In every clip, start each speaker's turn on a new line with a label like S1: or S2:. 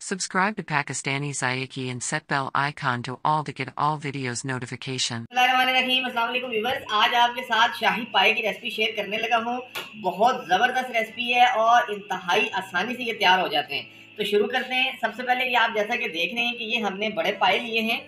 S1: Subscribe to Pakistani Zayaki and set bell icon to all to get all videos notification.
S2: अस्सलाम वालेकुम viewers, आज आपके साथ शाही पाए की रेसिपी शेयर करने लगा हूँ। बहुत ज़बरदस्त रेसिपी है और इंतहाई आसानी से ये तैयार हो जाते हैं। तो शुरू करते हैं। सबसे पहले ये आप जैसा कि देख रहे हैं कि ये हमने बड़े पाए लिए हैं।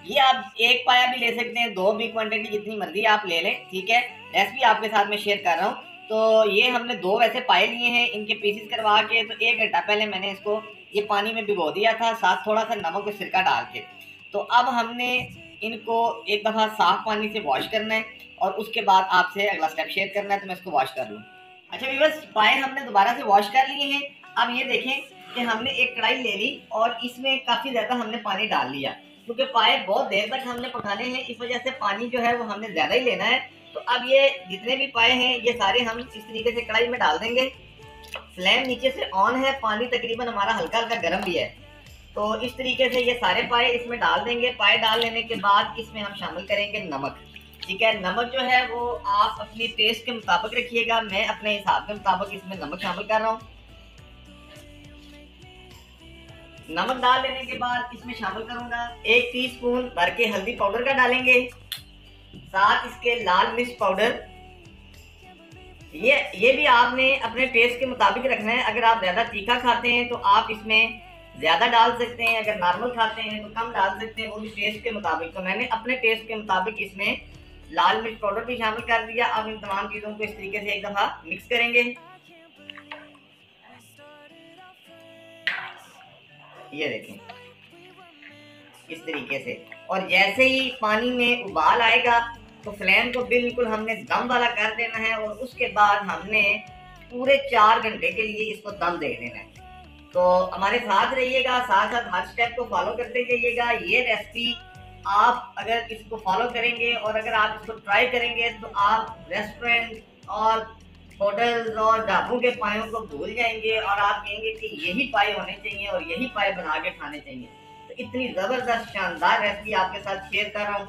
S2: ये आप एक पाया भी ले सकते हैं, दो भी, क्वांटिटी जितनी मर्जी आप ले लें, ठीक है। रेसिपी आपके साथ में शेयर कर रहा हूँ। तो ये हमने दो वैसे पाए लिए हैं, इनके पीसेस करवा के। तो 1 घंटा पहले मैंने इसको ये पानी में भिगो दिया था, साथ थोड़ा सा नमक और सिरका डाल के। तो अब हमने इनको एक दफ़ा साफ पानी से वॉश करना है और उसके बाद आपसे अगला स्टेप शेयर करना है। तो मैं इसको वॉश कर लूँ। अच्छा व्यूअर्स, पाए हमने दोबारा से वॉश कर लिए हैं। अब ये देखें कि हमने एक कढ़ाई ले ली और इसमें काफ़ी ज़्यादा हमने पानी डाल लिया, क्योंकि पाए बहुत देर तक हमने पकाने हैं, इस वजह से पानी जो है वो हमने ज़्यादा ही लेना है। तो अब ये जितने भी पाए हैं ये सारे हम इस तरीके से कढ़ाई में डाल देंगे। फ्लेम नीचे से ऑन है, पानी तकरीबन हमारा हल्का हल्का गर्म भी है। तो इस तरीके से ये सारे पाए इसमें डाल देंगे। पाए डाल लेने के बाद इसमें हम शामिल करेंगे नमक, ठीक है। नमक जो है वो आप अपनी टेस्ट के मुताबिक रखिएगा, मैं अपने हिसाब के मुताबिक इसमें नमक शामिल कर रहा हूँ। नमक डाल लेने के बाद इसमें शामिल करूंगा 1 टीस्पून भर के हल्दी पाउडर का डालेंगे, साथ इसके लाल मिर्च पाउडर। ये भी आपने अपने टेस्ट के मुताबिक रखना है। अगर आप ज़्यादा तीखा खाते हैं तो आप इसमें ज़्यादा डाल सकते हैं, अगर नॉर्मल खाते हैं तो कम डाल सकते हैं, वो भी टेस्ट के मुताबिक। तो मैंने अपने टेस्ट के मुताबिक इसमें लाल मिर्च पाउडर भी शामिल कर दिया। अब इन तमाम चीज़ों को इस तरीके से एक दफ़ा मिक्स करेंगे। ये देखें इस तरीके से। और जैसे ही पानी में उबाल आएगा तो फ्लेम को बिल्कुल हमने दम वाला कर देना है और उसके बाद हमने पूरे 4 घंटे के लिए इसको दम दे देना है। तो हमारे साथ रहिएगा, साथ साथ हर स्टेप को फॉलो करते जाइएगा। ये रेसिपी आप अगर इसको फॉलो करेंगे और अगर आप इसको ट्राई करेंगे तो आप रेस्टोरेंट और होटल्स और ढाबों के पायों को भूल जाएंगे और आप कहेंगे कि यही पाए होने चाहिए और यही पाए बना के खाने चाहिए। तो इतनी ज़बरदस्त शानदार रेसिपी आपके साथ शेयर कर रहा हूँ।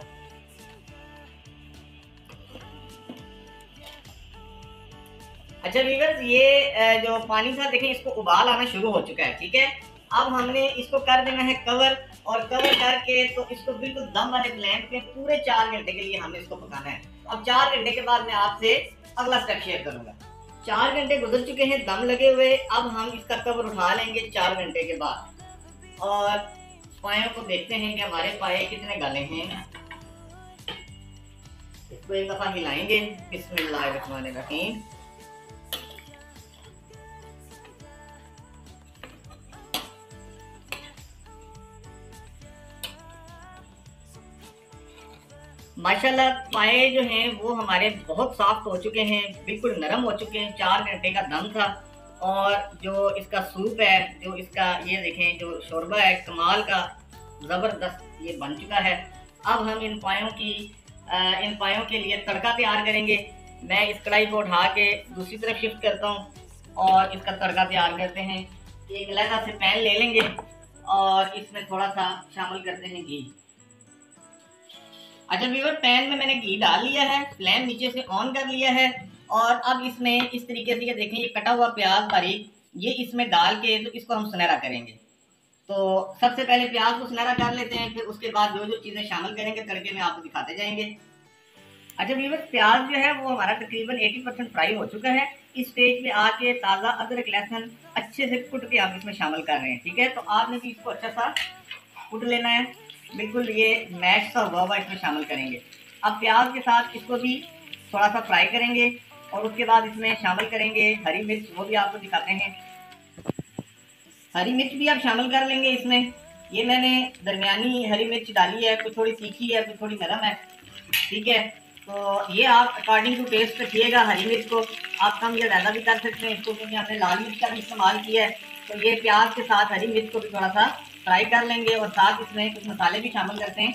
S2: अच्छा व्यूअर्स, ये जो पानी था देखें इसको उबाल आना शुरू हो चुका है, ठीक है। अब हमने इसको कर देना है कवर, और कवर करके तो इसको बिल्कुल दम वाले फ्लेम पे पूरे 4 घंटे के लिए हमने इसको पकाना है। अब 4 घंटे के बाद मैं आपसे अगला स्टेप शेयर करूंगा। 4 घंटे गुजर चुके हैं दम लगे हुए। अब हम इसका कवर उठा लेंगे 4 घंटे के बाद और पायों को देखते हैं कि हमारे पाए कितने गले हैं। इसको एक दफा हिलाएंगे। बिस्मिल्लाहिर्रहमानिर्रहीम। माशाल्लाह पाए जो हैं वो हमारे बहुत सॉफ्ट हो चुके हैं, बिल्कुल नरम हो चुके हैं। 4 घंटे का दम था और जो इसका सूप है, जो इसका ये देखें जो शोरबा है कमाल का ज़बरदस्त ये बन चुका है। अब हम इन पायों के लिए तड़का तैयार करेंगे। मैं इस कढ़ाई को उठा के दूसरी तरफ शिफ्ट करता हूँ और इसका तड़का तैयार करते हैं। एक अलग से पैन ले लेंगे और इसमें थोड़ा सा शामिल करते हैं घी। अच्छा व्यूअर, पैन में मैंने घी डाल लिया है, फ्लेम नीचे से ऑन कर लिया है और अब इसमें इस तरीके से ये देखें ये कटा हुआ प्याज बारीक ये इसमें डाल के तो इसको हम सुनहरा करेंगे। तो सबसे पहले प्याज को सुनहरा कर लेते हैं, फिर उसके बाद जो जो चीज़ें शामिल करेंगे तड़के में आपको दिखाते जाएंगे। अच्छा व्यूअर, प्याज जो है वो हमारा तकरीबन 80% फ्राई हो चुका है। इस स्टेज पे आके ताज़ा अदरक लहसुन अच्छे से कुट के आप इसमें शामिल कर रहे हैं, ठीक है। तो आपने भी इसको अच्छा सा कुट लेना है, बिल्कुल ये मैश सा हुआ इसमें शामिल करेंगे। अब प्याज के साथ इसको भी थोड़ा सा फ्राई करेंगे और उसके बाद इसमें शामिल करेंगे हरी मिर्च, वो भी आपको दिखाते हैं। हरी मिर्च भी आप शामिल कर लेंगे इसमें। ये मैंने दरमियानी हरी मिर्च डाली है, कुछ थोड़ी तीखी है कुछ थोड़ी नरम है, ठीक है। तो ये आप अकॉर्डिंग टू टेस्ट रखिएगा। हरी मिर्च को आप कम या ज़्यादा भी कर सकते हैं, इसको क्योंकि हमने लाल मिर्च का भी इस्तेमाल किया है। तो ये प्याज के साथ हरी मिर्च को भी थोड़ा सा फ्राई कर लेंगे और साथ इसमें कुछ मसाले भी शामिल करते हैं,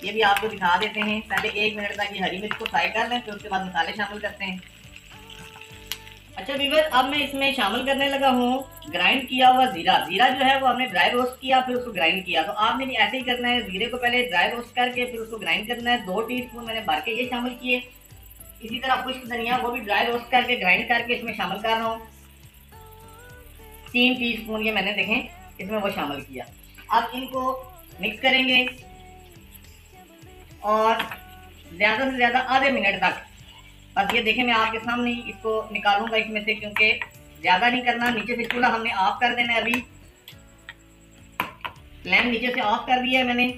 S2: ये भी आपको दिखा देते हैं। पहले 1 मिनट तक ये हरी मिर्च को फ्राई कर लें, फिर उसके बाद मसाले शामिल करते हैं। अच्छा व्यूअर, अब मैं इसमें शामिल करने लगा हूँ ग्राइंड किया हुआ जीरा। जीरा जो है वो हमने ड्राई रोस्ट किया फिर उसको ग्राइंड किया। तो आपने भी ऐसे ही करना है, जीरे को पहले ड्राई रोस्ट करके फिर उसको ग्राइंड करना है। 2 टीस्पून मैंने भर के ये शामिल किए। इसी तरह खुश्क धनिया वो भी ड्राई रोस्ट करके ग्राइंड करके इसमें शामिल कर रहा हूँ। 3 टीस्पून ये मैंने देखें इसमें वो शामिल किया। अब इनको मिक्स करेंगे और ज़्यादा से ज़्यादा आधे मिनट तक, बस ये देखें मैं आपके सामने इसको निकालूंगा इसमें से, क्योंकि ज़्यादा नहीं करना। नीचे से चूल्हा हमने ऑफ कर देना है, अभी फ्लेम नीचे से ऑफ कर दिया है मैंने,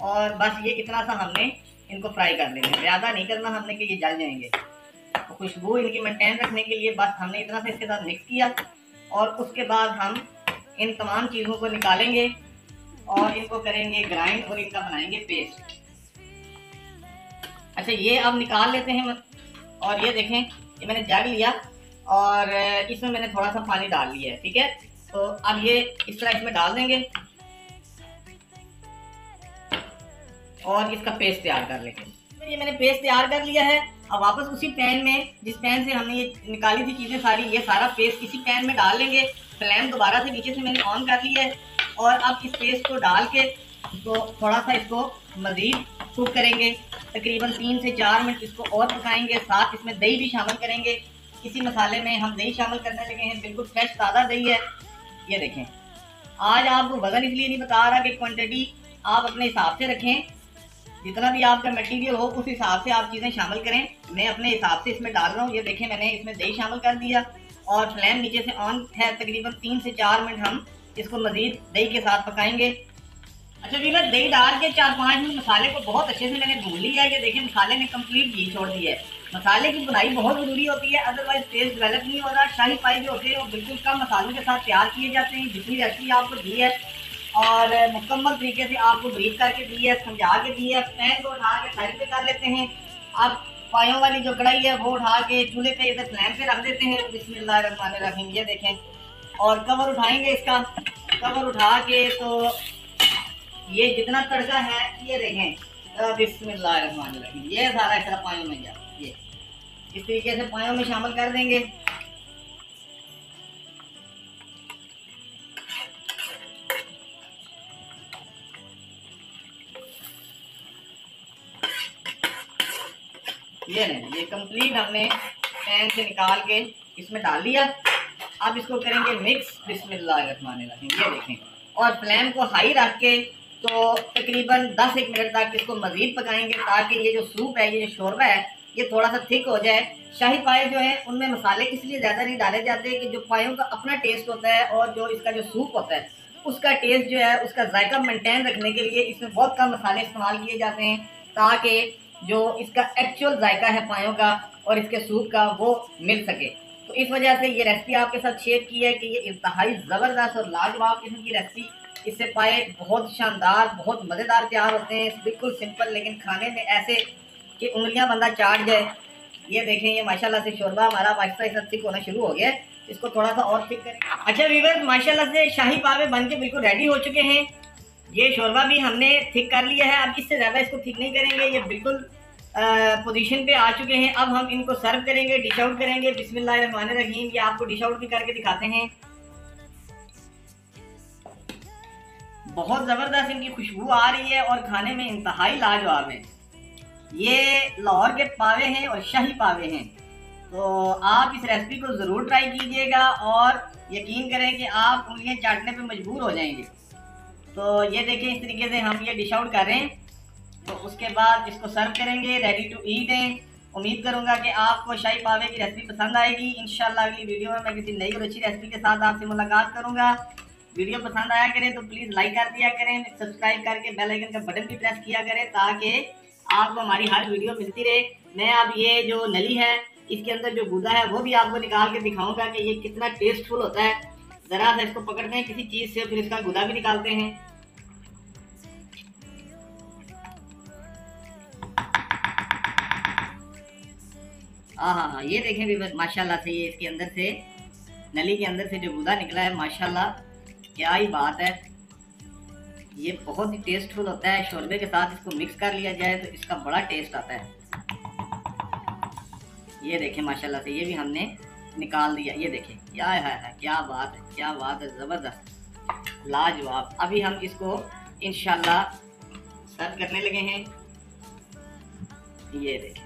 S2: और बस ये इतना सा हमने इनको फ्राई कर लेना है, ज़्यादा नहीं करना हमने कि ये जल जाएंगे। तो खुशबू इनकी मेंटेन रखने के लिए बस हमने इतना सा इसके साथ मिक्स किया, और उसके बाद हम इन तमाम चीज़ों को निकालेंगे और इनको करेंगे ग्राइंड और इनका बनाएंगे पेस्ट। अच्छा, ये अब निकाल लेते हैं, और ये देखें ये मैंने जग लिया और इसमें मैंने थोड़ा सा पानी डाल लिया है, ठीक है। तो अब ये इस तरह इसमें डाल देंगे और इसका पेस्ट तैयार कर लेंगे। तो ये मैंने पेस्ट तैयार कर लिया है। अब वापस उसी पैन में जिस पैन से हमने ये निकाली थी चीज़ें सारी, ये सारा पेस्ट इसी पैन में डाल लेंगे। फ्लेम दोबारा से नीचे से मैंने ऑन कर लिया है, और अब इस पेस्ट को डाल के तो थोड़ा सा इसको मज़ीद कुक करेंगे, तकरीबन 3 से 4 मिनट इसको और पकाएंगे। साथ इसमें दही भी शामिल करेंगे। इसी मसाले में हम दही शामिल करने लगे हैं, बिल्कुल फ्रेश ताज़ा दही है। ये देखें, आज आपको वज़न इसलिए नहीं बता रहा कि क्वांटिटी आप अपने हिसाब से रखें, जितना भी आपका मटेरियल हो उस हिसाब से आप चीज़ें शामिल करें। मैं अपने हिसाब से इसमें डाल रहा हूँ। ये देखें मैंने इसमें दही शामिल कर दिया और फ्लेम नीचे से ऑन है। तकरीबन 3 से 4 मिनट हम इसको मज़ीद दही के साथ पकाएंगे। अच्छा वीवर, दही डाल के 4-5 मिनट मसाले को बहुत अच्छे से मैंने भून लिया है। ये देखें मसाले ने कंप्लीट घी छोड़ दिया है। मसाले की बुनाई बहुत ज़रूरी होती है, अदरवाइज टेस्ट डेवलप नहीं हो रहा। शाही पाई जो होते हैं वो बिल्कुल कम मसालों के साथ तैयार किए जाते हैं। जितनी रेसिपी आपको दी है और मुकम्मल तरीके से आपको ब्रीफ करके दी है, समझा के दी है। पैन को उठा के साइड पे कर लेते हैं। अब पायों वाली जो कढ़ाई है वो उठा के चूल्हे पे इधर फ्लेम पे रख देते हैं। बिस्मिल्लाहिर्रहमानिर्रहीम। ये देखें, और कवर उठाएंगे इसका। कवर उठा के तो ये जितना तड़का है ये देखें, बिस्मिल्लाहिर्रहमानिर्रहीम, ये सारा इस तरह पायों में जा, ये इस तरीके से पायों में शामिल कर देंगे। ये नहीं, ये कंप्लीट हमने पैन से निकाल के इसमें डाल दिया। अब इसको करेंगे मिक्स, बिस्मिल्लाहिर्रहमानिर्रहीम। ये देखें, और फ्लेम को हाई रख के तो तकरीबन 10-1 मिनट तक इसको मज़ीद पकाएंगे, ताकि ये जो सूप है, ये जो शोरबा है, ये थोड़ा सा थिक हो जाए। शाही पाए जो है उनमें मसाले इसलिए ज़्यादा नहीं डाले जाते कि जो पायों का अपना टेस्ट होता है और जो इसका जो सूप होता है उसका टेस्ट जो है, उसका जायका मेंटेन रखने के लिए इसमें बहुत कम मसाले इस्तेमाल किए जाते हैं, ताकि जो इसका एक्चुअल जायका है पायों का और इसके सूप का वो मिल सके। तो इस वजह से ये रेसिपी आपके साथ शेयर की है कि ये इंतहाई ज़बरदस्त और लाजवाब किस्म की रेसिपी। इससे पाए बहुत शानदार, बहुत मज़ेदार तैयार होते हैं। बिल्कुल सिंपल, लेकिन खाने में ऐसे कि उंगलियां बंदा चाट जाए। ये देखें, ये माशाल्लाह से शोरबा हमारा आहिस्ता थिक होना शुरू हो गया है। इसको थोड़ा सा और थिक करें। अच्छा वीवर, माशाल्लाह से शाही पावे बन के बिल्कुल रेडी हो चुके हैं। ये शोरबा भी हमने थिक कर लिया है। अब इससे ज़्यादा इसको थिक नहीं करेंगे, ये बिल्कुल पोजीशन पे आ चुके हैं। अब हम इनको सर्व करेंगे, डिश आउट करेंगे। बिस्मिल्लाहिर्रहमानिर्रहीम। ये आपको डिश आउट भी करके दिखाते हैं। बहुत ज़बरदस्त इनकी खुशबू आ रही है और खाने में इंतहाई लाजवाब है। ये लाहौर के पावे हैं और शाही पावे हैं। तो आप इस रेसिपी को ज़रूर ट्राई कीजिएगा और यकीन करें कि आप उंगलियां चाटने पे मजबूर हो जाएंगे। तो ये देखें, इस तरीके से हम ये डिश आउट कर रहे हैं। तो उसके बाद इसको सर्व करेंगे, रेडी टू ईट है। उम्मीद करूंगा कि आपको शाही पावे की रेसिपी पसंद आएगी। इंशाल्लाह अगली वीडियो में मैं किसी नई और अच्छी रेसिपी के साथ आपसे मुलाकात करूंगा। वीडियो पसंद आया करें तो प्लीज़ लाइक कर दिया करें, सब्सक्राइब करके बेल आइकन का बटन भी प्रेस किया करें, ताकि आपको हमारी हर वीडियो मिलती रहे। मैं अब ये जो नली है, इसके अंदर जो गूदा है वो भी आपको निकाल के दिखाऊंगा कि ये कितना टेस्टफुल होता है। ज़रा सा इसको पकड़ते हैं किसी चीज़ से, फिर इसका गूदा भी निकालते हैं। हाँ, ये देखें भी माशाल्लाह से ये इसके अंदर से, नली के अंदर से जो गूदा निकला है, माशाल्लाह क्या ही बात है। ये बहुत ही टेस्टफुल होता है। शोरबे के साथ इसको मिक्स कर लिया जाए तो इसका बड़ा टेस्ट आता है। ये देखें माशाल्लाह से ये भी हमने निकाल दिया। ये देखें, क्या है, क्या बात है, क्या बात है, ज़बरदस्त, लाजवाब। अभी हम इसको इंशाल्लाह सर्व करने लगे हैं। ये देखें,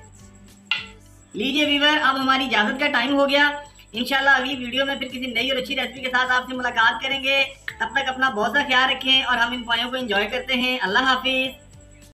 S2: लीजिए वीवर, अब हमारी इजाज़त का टाइम हो गया। इंशाल्लाह अगली वीडियो में फिर किसी नई और अच्छी रेसिपी के साथ आपसे मुलाकात करेंगे। तब तक अपना बहुत सा ख्याल रखें और हम इन पॉइंटों को एंजॉय करते हैं। अल्लाह हाफिज़।